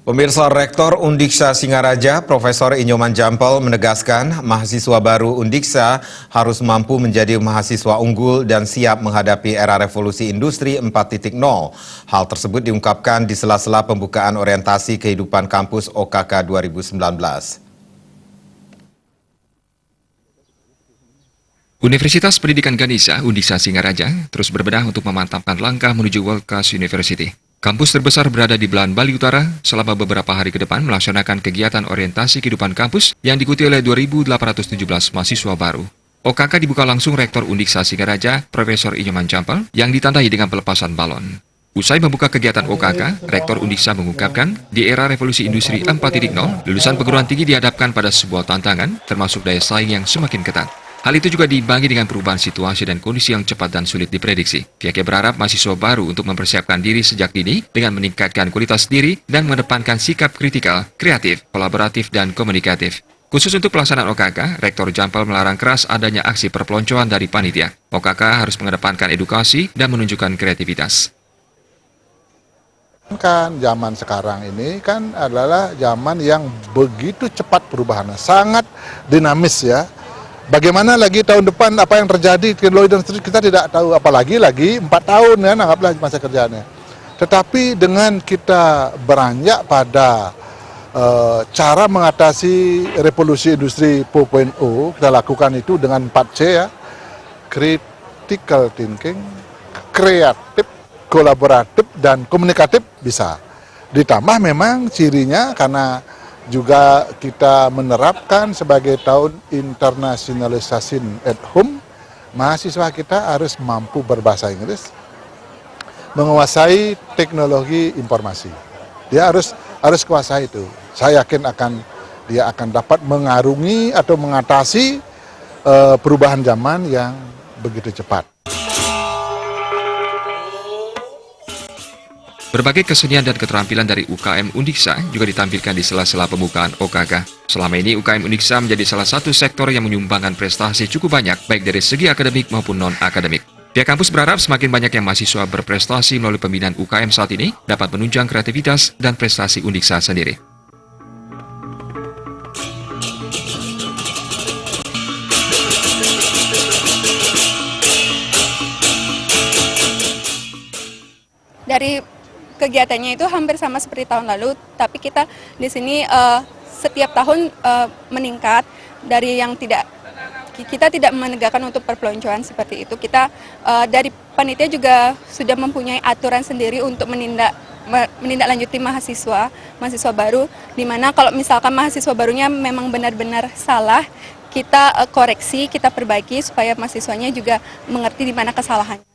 Pemirsa, Rektor Undiksa Singaraja, Profesor Inyoman Jampel menegaskan mahasiswa baru Undiksa harus mampu menjadi mahasiswa unggul dan siap menghadapi era revolusi industri 4.0. Hal tersebut diungkapkan di sela-sela pembukaan orientasi kehidupan kampus OKK 2019. Universitas Pendidikan Ganesha, Undiksa Singaraja, terus berbenah untuk memantapkan langkah menuju World Class University. Kampus terbesar berada di belahan Bali Utara selama beberapa hari ke depan melaksanakan kegiatan orientasi kehidupan kampus yang diikuti oleh 2.817 mahasiswa baru. OKK dibuka langsung Rektor Undiksa Singaraja, Profesor Inyoman Jampel, yang ditandai dengan pelepasan balon. Usai membuka kegiatan OKK, Rektor Undiksa mengungkapkan, di era revolusi industri 4.0, lulusan perguruan tinggi dihadapkan pada sebuah tantangan, termasuk daya saing yang semakin ketat. Hal itu juga dibagi dengan perubahan situasi dan kondisi yang cepat dan sulit diprediksi. Pihaknya berharap mahasiswa baru untuk mempersiapkan diri sejak dini dengan meningkatkan kualitas diri dan mengedepankan sikap kritikal, kreatif, kolaboratif, dan komunikatif. Khusus untuk pelaksanaan OKK, Rektor Jampel melarang keras adanya aksi perpeloncoan dari panitia. OKK harus mengedepankan edukasi dan menunjukkan kreativitas. Kan zaman sekarang ini kan adalah zaman yang begitu cepat perubahannya, sangat dinamis ya. Bagaimana lagi tahun depan apa yang terjadi teknologi dan industri kita tidak tahu, apalagi lagi 4 tahun ya anggaplah masa kerjanya. Tetapi dengan kita beranjak pada cara mengatasi revolusi industri 4.0, kita lakukan itu dengan 4C ya, critical thinking, kreatif, kolaboratif, dan komunikatif bisa. Ditambah memang cirinya karena juga kita menerapkan sebagai tahun internasionalisasi at home, mahasiswa kita harus mampu berbahasa Inggris, menguasai teknologi informasi. Dia harus kuasai itu. Saya yakin dia akan dapat mengarungi atau mengatasi perubahan zaman yang begitu cepat. Berbagai kesenian dan keterampilan dari UKM Undiksa juga ditampilkan di sela-sela pembukaan OKK. Selama ini UKM Undiksa menjadi salah satu sektor yang menyumbangkan prestasi cukup banyak, baik dari segi akademik maupun non-akademik. Pihak kampus berharap semakin banyak yang mahasiswa berprestasi melalui pembinaan UKM saat ini dapat menunjang kreativitas dan prestasi Undiksa sendiri. Dari kegiatannya itu hampir sama seperti tahun lalu, tapi kita di sini setiap tahun meningkat dari yang kita tidak menegakkan untuk perpeloncoan seperti itu. Kita dari panitia juga sudah mempunyai aturan sendiri untuk menindaklanjuti mahasiswa baru, di mana kalau misalkan mahasiswa barunya memang benar-benar salah, kita koreksi, kita perbaiki supaya mahasiswanya juga mengerti di mana kesalahannya.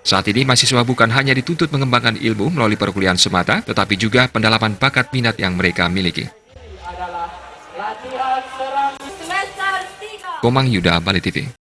Saat ini, mahasiswa bukan hanya dituntut mengembangkan ilmu melalui perkuliahan semata, tetapi juga pendalaman bakat minat yang mereka miliki. Komang Yuda, Bali TV.